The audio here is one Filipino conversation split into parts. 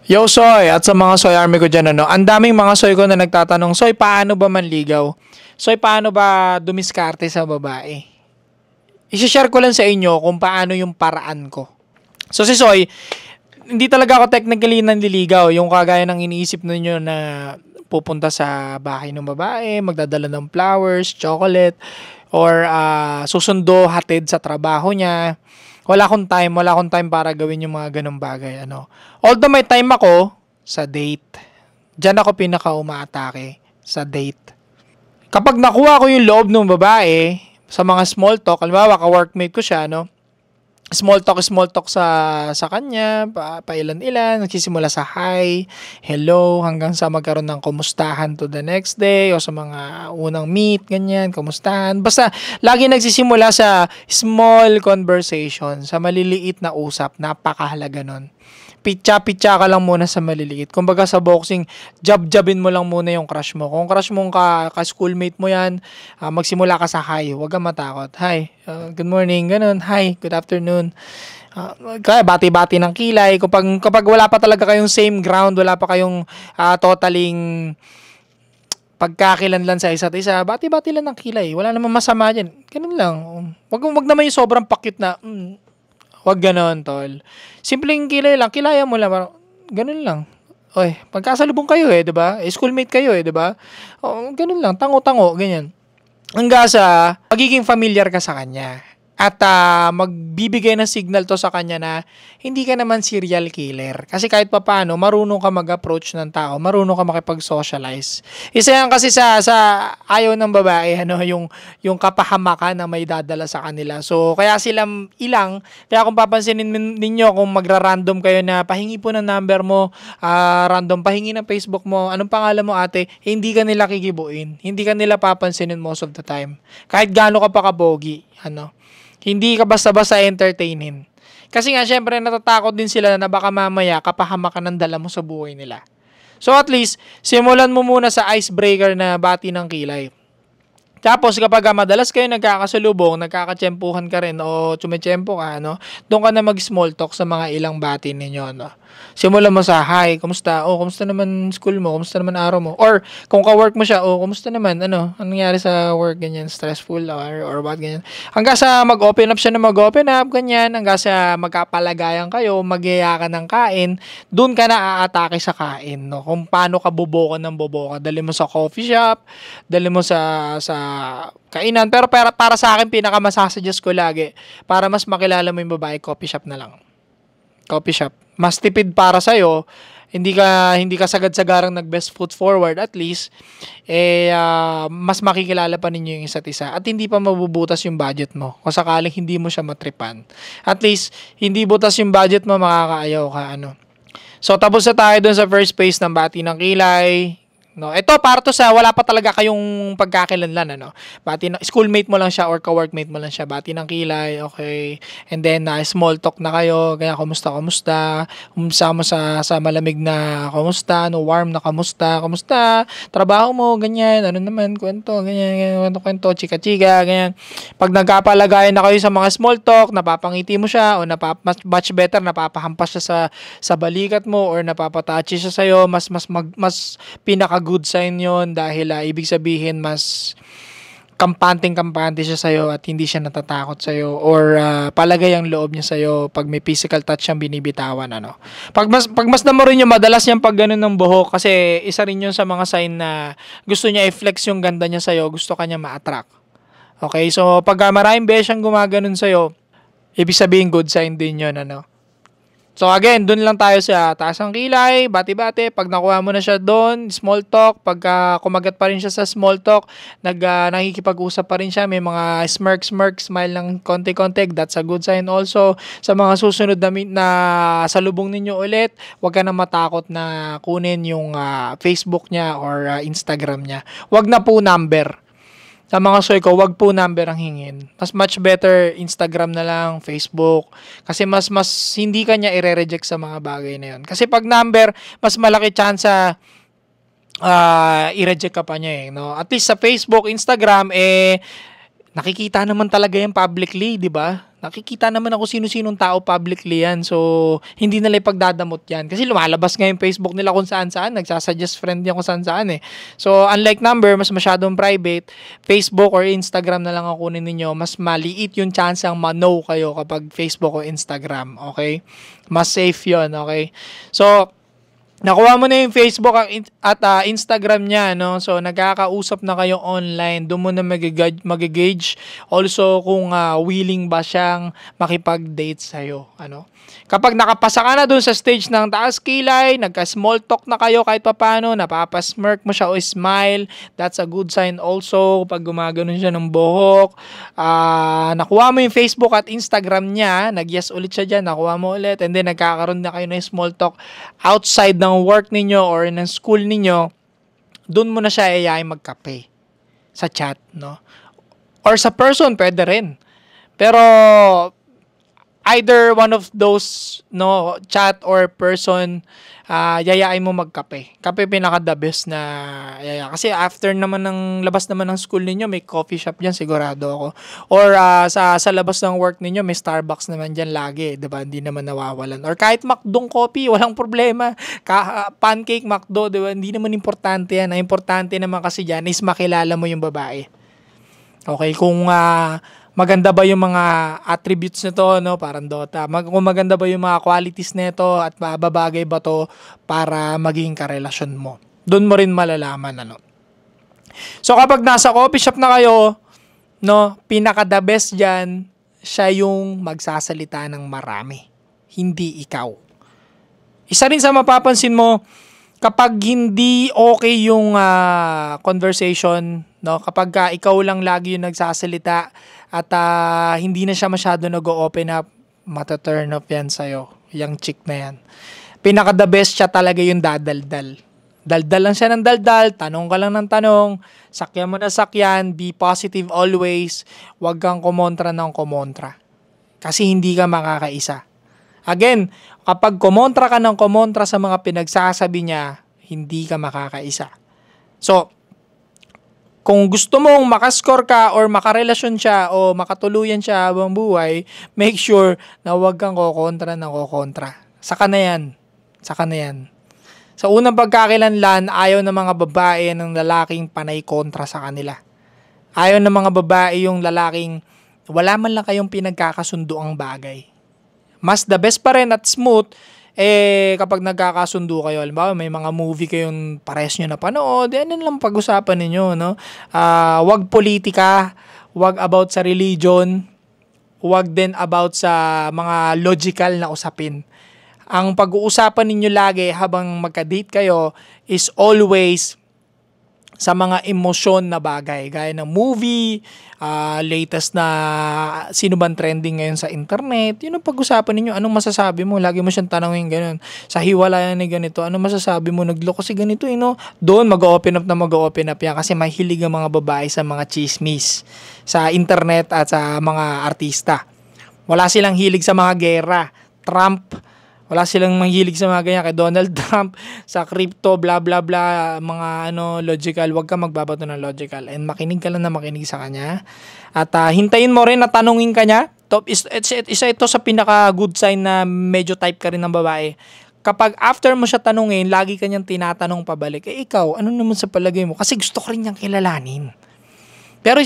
Yo, Soy! At sa mga Soy Army ko dyan, ang daming mga Soy ko na nagtatanong, Soy, paano ba manligaw? Soy, paano ba dumiskarte sa babae? I-share ko lang sa inyo kung paano yung paraan ko. So, si Soy, hindi talaga ako technically nanliligaw. Yung kagaya ng iniisip ninyo na pupunta sa bahay ng babae, magdadala ng flowers, chocolate, or susundo, hatid sa trabaho niya. Wala akong time para gawin yung mga ganong bagay. Although may time ako sa date. Diyan ako pinaka-umaatake sa date. Kapag nakuha ko yung loob ng babae sa mga small talk, halimbawa ka-workmate ko siya, small talk sa kanya, pailan-ilan, nagsisimula sa hi, hello, hanggang sa magkaroon ng kumustahan to the next day, o sa mga unang meet, ganyan, kumustahan. Basta, lagi nagsisimula sa small conversation, sa maliliit na usap, napakahalaga nun. Pitcha-pitcha ka lang muna sa maliliit. Kumbaga sa boxing, jab-jabin mo lang muna yung crush mo. Kung crush mong ka-schoolmate mo yan, magsimula ka sa hi. Huwag kang matakot. Hi, good morning, ganun. Hi, good afternoon. Kaya bati-bati ng kilay. Kapag wala pa talaga kayong same ground, wala pa kayong totaling pagkakilanlan sa isa't isa, bati-bati lang ng kilay. Wala namang masama dyan. Ganun lang. Wag naman yung sobrang pakit na, wag ganon, tol. Simpleng kilay lang. Kilaya mo lang. Ganun lang. Oy, pagkasalubong kayo diba? Schoolmate kayo diba? Ganun lang. Tango-tango, ganyan. Hanggang sa magiging familiar ka sa kanya. At magbibigay ng signal to sa kanya na hindi ka naman serial killer. Kasi kahit papaano, marunong ka mag-approach ng tao, marunong ka makipag-socialize. Isa yan kasi sa ayaw ng babae, yung kapahamakan na may dadala sa kanila. So, kaya silang ilang, kaya kung papansinin ninyo, kung magra-random kayo na pahingi po ng number mo, random, pahingi ng Facebook mo, anong pangalan mo ate, hindi ka nila kikibuin. Hindi ka nila papansinin most of the time. Kahit gaano ka pa kabogi, hindi ka basta-basta entertainin. Kasi nga, syempre, natatakot din sila na baka mamaya kapahamakan ng dala mo sa buhay nila. So, at least, simulan mo muna sa icebreaker na bati ng kilay. Tapos, kapag madalas kayo nagkakasalubong, nagkakatsyempuhan ka rin o tsumetsyempo ka, doon ka na mag-small talk sa mga ilang bati ninyo, Simulan mo sa, hi, kumusta? Kumusta naman school mo? Kumusta naman araw mo? Or, kung ka-work mo siya, kumusta naman? Anong nangyari sa work, ganyan, stressful or what, ganyan. Hanggang sa mag-open up siya na mag-open up, ganyan. Hanggang sa magkapalagayan kayo, magyaya ka ng kain, doon ka na aatake sa kain, Kung paano ka boboka ng boboka. Dali mo sa coffee shop, dali mo sa kainan. Pero para sa akin, pinaka-masasuggest ko lagi, para mas makilala mo yung babae, coffee shop na lang. Coffee shop. Mas tipid para sa'yo, hindi ka sagad-sagarang nag-best foot forward, at least, mas makikilala pa ninyo yung isa't isa. At hindi pa mabubutas yung budget mo. Kung sakaling hindi mo siya matripan. At least, hindi butas yung budget mo, makakaayaw ka, So, tapos na tayo dun sa first phase ng bati ng kilay. Ito para to sa wala pa talaga kayong pagkakilanlan, Bati ng schoolmate mo lang siya or ka-workmate mo lang siya, bati ng kilay, okay. And then small talk na kayo, kaya kumusta? Umsa mo sa malamig na kumusta, warm na kumusta? Trabaho mo, ganyan, naman, kwento, ganyan, kwento, chika-chika, ganyan. Pag nagkapalagayan na kayo sa mga small talk, napapangiti mo siya o much better napapahampas siya sa balikat mo or napapatachi siya sa'yo, mas pinaka good sign yon dahil ibig sabihin mas kampante siya sa'yo at hindi siya natatakot sa'yo or palagay ang loob niya sa'yo pag may physical touch siyang binibitawan. Pag mas mo rin yung madalas niyang pag ganun ng buhok kasi isa rin yun sa mga sign na gusto niya i-flex yung ganda niya sa'yo, gusto kanya ma-attract. Okay, so pag maraming beses siyang gumaganon sa'yo, ibig sabihin good sign din yun. So again, dun lang tayo sa taas ng kilay, bati-bati. Pag nakuha mo na siya doon, small talk. Pag kumagat pa rin siya sa small talk, nakikipag-usap pa rin siya. May mga smirk, smile ng konti-konti. That's a good sign also. Sa mga susunod na salubong ninyo ulit, huwag ka na matakot na kunin yung Facebook niya or Instagram niya. Huwag na po number. Sa mga soy ko, wag po number ang hingin. Mas much better Instagram na lang, Facebook. Kasi mas hindi ka niya i-reject sa mga bagay na yun. Kasi pag number, mas malaki chance i-reject ka pa niya At least sa Facebook, Instagram, nakikita naman talaga yan publicly, di ba? Nakikita naman ako sino-sinong tao publicly yan. So, hindi nila ipagdadamot yan. Kasi lumalabas nga yung Facebook nila kung saan-saan. Nagsasuggest friend yan kung saan-saan eh. So, unlike number, mas masyadong private, Facebook or Instagram na lang ang kunin ninyo. Mas maliit yung chance ang ma-know kayo kapag Facebook o Instagram. Okay? Mas safe yun. Okay? So, nakuha mo na yung Facebook at Instagram niya, no? So, nagkakausap na kayo online. Doon mo na mag-gauge also kung willing ba siyang makipag-date sa'yo, ano? Kapag nakapasa ka na doon sa stage ng taas kilay, nagka-small talk na kayo kahit papano, napapasmirk mo siya o smile, that's a good sign also. Pag gumaganon siya ng buhok, nakuha mo yung Facebook at Instagram niya, nag-yes ulit siya dyan, nakuha mo ulit, and then nagkakaroon na kayo ng small talk outside ng work ninyo or ng school ninyo, doon mo na siya iayain magkape sa chat, no? Or sa person, pwede rin. Pero, either one of those, no, chat or person, yayain mo magkape. Kape pinaka the best na yaya. Kasi after naman ng labas naman ng school ninyo, may coffee shop diyan sigurado ako. Or sa labas ng work ninyo, may Starbucks naman diyan lagi, 'di ba? Hindi naman nawawalan. Or kahit McDong coffee, walang problema. Pancake McDo, 'di ba? Hindi naman importante 'yan. Ang importante naman kasi diyan is makilala mo yung babae. Okay, kung maganda ba yung mga attributes nito, no? Parang Dota. Kung maganda ba yung mga qualities nito at babagay ba to para maging karelasyon mo. Doon mo rin malalaman, ano. So, kapag nasa coffee shop na kayo, no, pinaka the best dyan, siya yung magsasalita ng marami. Hindi ikaw. Isa rin sa mapapansin mo, kapag hindi okay yung conversation, no, kapag ikaw lang lagi yung nagsasalita at hindi na siya masyado nag-open up, mata-turn off yan sa'yo, yung chick na yan. Pinaka the best siya talaga yung dadaldal. Daldal lang siya ng daldal, tanong ka lang ng tanong, sakyan mo na sakyan, be positive always, wag kang kumontra ng kumontra. Kasi hindi ka makakaisa. Again, kapag kumontra ka ng kumontra sa mga pinagsasabi niya, hindi ka makakaisa. So, kung gusto mong makascore ka or makarelasyon siya o makatuluyan siya habang buhay, make sure na huwag kang kukontra ng kukontra. Saka na yan. Saka na yan. Sa unang pagkakilanlan, ayaw ng mga babae ng lalaking panay kontra sa kanila. Ayaw ng mga babae yung lalaking wala man lang kayong pinagkakasundo ang bagay. Mas the best pa rin at smooth kapag nagkakasundo kayo, halimbawa may mga movie kayong pares nyo na panood, yan lang pag-usapan ninyo, no? Wag politika, wag about sa religion, wag din about sa mga logical na usapin. Ang pag-uusapan ninyo lagi habang magka-date kayo is always sa mga emosyon na bagay, gaya ng movie, latest na sino bang trending ngayon sa internet, yun ang pag-usapan ninyo, anong masasabi mo, lagi mo siyang tanongin ganun, sa hiwalayan ni ganito, anong masasabi mo, nagloko si ganito, doon mag-open up yan, kasi mahilig ang mga babae sa mga chismis, sa internet at sa mga artista. Wala silang hilig sa mga gera, Trump, wala silang mahilig sa mga ganyan kay Donald Trump, sa crypto, bla bla bla, mga logical, wag ka magbabato ng logical. And makinig ka lang na makinig sa kanya. At hintayin mo rin na tanungin ka niya. Isa ito sa pinaka good sign na medyo type ka rin ng babae. Kapag after mo siya tanungin, lagi ka niyang tinatanong pabalik, ikaw, ano naman sa palagay mo? Kasi gusto ko rin niyang kilalanin. Pero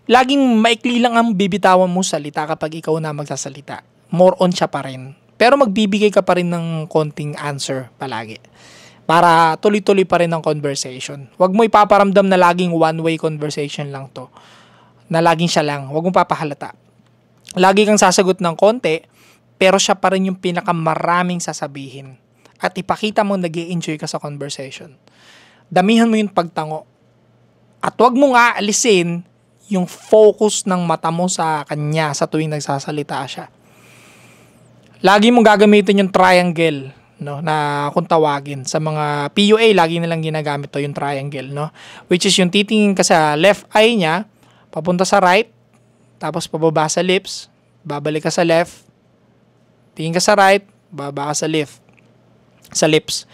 laging maikli lang ang bibitawan mo salita kapag ikaw na magsasalita. More on siya pa rin. Pero magbibigay ka pa rin ng konting answer palagi. Para tuloy-tuloy pa rin ang conversation. Huwag mo ipaparamdam na laging one-way conversation lang to. Na laging siya lang. Huwag mo papahalata. Lagi kang sasagot ng konti, pero siya pa rin yung pinakamaraming sasabihin. At ipakita mo nag-i-enjoy ka sa conversation. Damihan mo yung pagtango. At huwag mo nga alisin yung focus ng mata mo sa kanya sa tuwing nagsasalita siya. Lagi mong gagamitin yung triangle, no, na kung tawagin sa mga PUA, lagi nilang ginagamit to yung triangle, no, which is yung titingin ka sa left eye niya, papunta sa right, tapos pababa sa lips, babalik ka sa left, tingin ka sa right, bababa ka sa lips.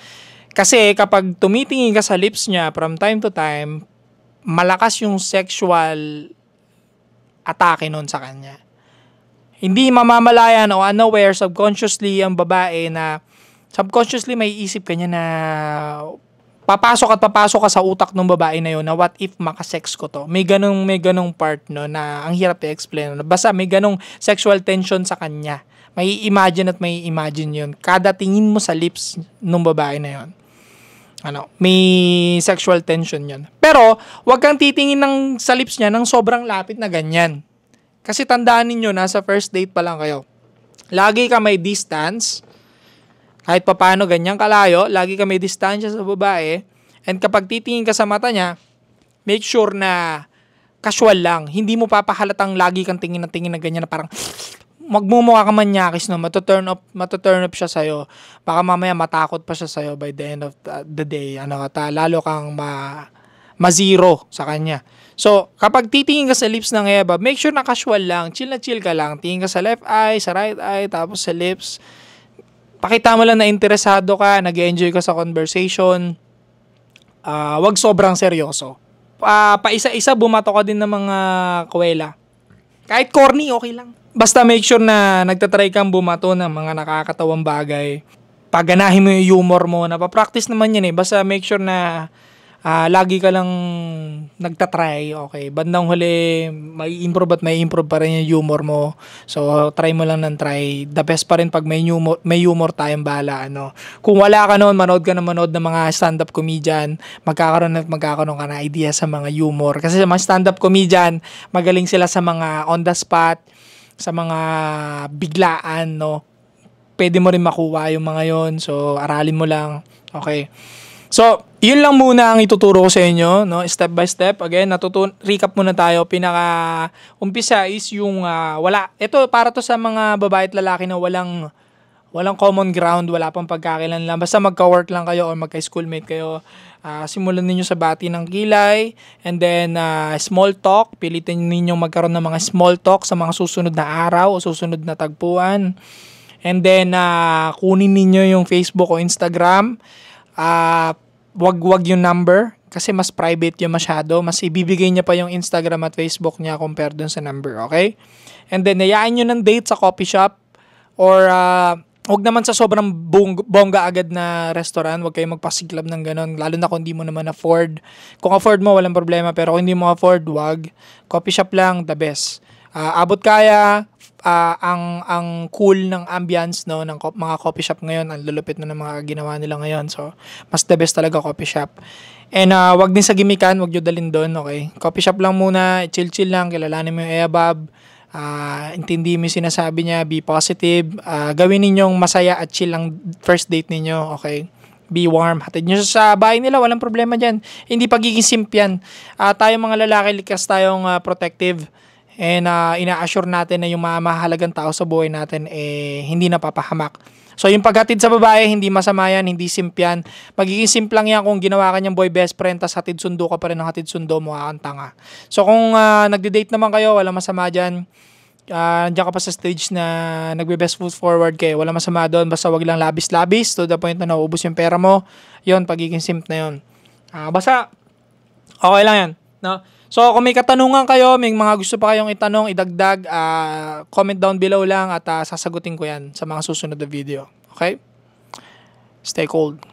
Kasi kapag tumitingin ka sa lips niya from time to time, malakas yung sexual atake nun sa kanya. Hindi mamamalayan o unaware subconsciously ang babae na subconsciously may isip kanya na papasok ka sa utak ng babae na yun na what if makasex ko to. May ganong part no na ang hirap i-explain. Basta may ganong sexual tension sa kanya. May imagine yun. Kada tingin mo sa lips ng babae na yun. May sexual tension yun. Pero, wag kang titingin sa lips niya ng sobrang lapit na ganyan. Kasi tandaan ninyo, nasa first date pa lang kayo. Lagi ka may distance, kahit papaano ganyang kalayo, lagi ka may distansya sa babae, and kapag titingin ka sa mata niya, make sure na casual lang. Hindi mo papahalatang lagi kang tingin na ganyan na parang magmumukha ka manyakis no, matuturn up siya sa'yo. Baka mamaya matakot pa siya sa'yo by the end of the day. Lalo kang ma-zero sa kanya. So, kapag titingin ka sa lips ng Eva, make sure na casual lang. Chill na chill ka lang. Tingin ka sa left eye, sa right eye, tapos sa lips. Pakita mo lang na interesado ka, nag-enjoy ka sa conversation. Wag sobrang seryoso. Paisa-isa bumato ka din ng mga kwela. Kahit corny, okay lang. Basta make sure na nagtatry kang bumato ng mga nakakatawang bagay. Paganahin mo yung humor mo. Napapractice naman yan eh. Basta make sure na lagi ka lang nagtatry. Okay. Bandang huli, may improve pa rin yung humor mo. So, try mo lang ng try. The best pa rin pag may humor tayong bala. Kung wala ka noon, manood ng mga stand-up comedian. Magkakaroon ka na idea sa mga humor. Kasi sa mga stand-up comedian, magaling sila sa mga on the spot, sa mga biglaan, no? Pwede mo rin makuha yung mga yon. So, aralin mo lang. Okay. So, yun lang muna ang ituturo ko sa inyo, no? Step by step. Again, recap muna tayo. Pinaka-umpisa is yung wala. Ito, para to sa mga babae at lalaki na walang common ground, wala pang pagkakilanlan. Basta magka-work lang kayo or magka-schoolmate kayo. Simulan ninyo sa bati ng kilay, and then small talk. Pilitin ninyong magkaroon ng mga small talk sa mga susunod na araw o susunod na tagpuan. And then, kunin ninyo yung Facebook o Instagram. Wag yung number kasi mas private yung masyado. Mas ibibigay niya pa yung Instagram at Facebook niya compare dun sa number, okay? And then, hayaan nyo ng date sa coffee shop or huwag naman sa sobrang bongga agad na restaurant. Huwag kayong magpasiklab ng ganon. Lalo na kung hindi mo naman afford. Kung afford mo, walang problema. Pero kung hindi mo afford, wag. Coffee shop lang, the best. Abot kaya, ang cool ng ambience no ng mga coffee shop ngayon, ang lulupit na ng mga ginawa nila ngayon. So, mas the best talaga coffee shop. And wag din sa gimikan, wag nyo dalhin doon, okay? Coffee shop lang muna, chill lang, kilalanin mo yung Eabab. Intindi mo yung sinasabi niya, be positive, gawin ninyong masaya at chill ang first date ninyo, okay? Be warm, hatid nyo sa bahay nila, walang problema dyan. Hindi pagiging simp yan. Tayo mga lalaki, likas tayong protective, and ina-assure natin na yung mga mahalagang tao sa buhay natin hindi napapahamak. So yung paghatid sa babae, hindi masama yan, hindi simp yan. Magiging simp lang yan kung ginawa ka niyang boy best friend, tas hatid sundo ka pa rin ng hatid sundo, mukha kang tanga. So kung nagde-date naman kayo, wala masama dyan. Nandiyan ka pa sa stage na nagbe-best foot forward kayo, wala masama doon. Basta wag lang labis-labis to the point na nauubos yung pera mo. Yun, pagiging simp na yun. Basta okay lang yan, no? So, kung may katanungan kayo, may mga gusto pa kayong itanong, idagdag, comment down below lang at sasagutin ko yan sa mga susunod na video. Okay? Stay cold.